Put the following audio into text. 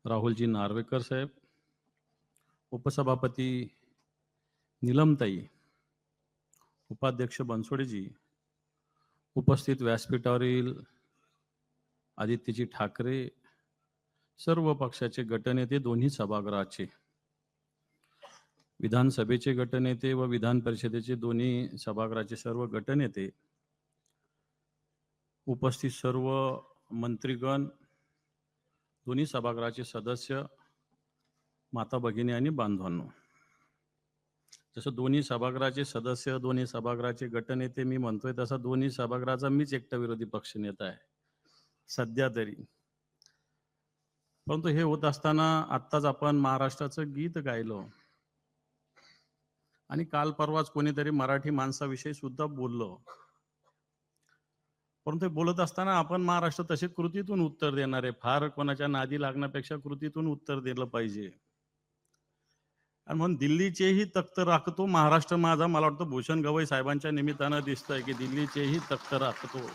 राहुलजी नार्वेकर साहेब, उपसभापती नीलमताई, उपाध्यक्ष बनसोडेजी, उपस्थित व्यासपीठावरील आदित्यजी ठाकरे, सर्व पक्षाचे गटनेते, दोन्ही सभागृहाचे, विधानसभेचे गटनेते व विधान परिषदेचे दोन्ही सभागृहाचे सर्व गटनेते, उपस्थित सर्व मंत्रीगण, दोन्ही सभागृहाचे सदस्य, माता भगिनी आणि बांधवांनो, जसं दोन्ही सभागृहाचे सदस्य, दोन्ही सभागृहाचे गटनेते मी म्हणतोय, तसा दोन्ही सभागृहाचा मीच एकटा विरोधी पक्षनेता आहे सध्या तरी. परंतु हे होत असताना आत्ताच आपण महाराष्ट्राचं गीत गायलं आणि काल परवाच कोणीतरी मराठी माणसाविषयी सुद्धा बोललो. परंतु बोलत असताना आपण महाराष्ट्र तसे कृतीतून उत्तर देणार आहे. फार कोणाच्या नादी लागण्यापेक्षा कृतीतून उत्तर दिलं पाहिजे. आणि म्हणून दिल्लीचेही तख्त राखतो महाराष्ट्र माझा. मला वाटतं भूषण गवई साहेबांच्या निमित्तानं दिसतंय की दिल्लीचेही तख्त राखतो.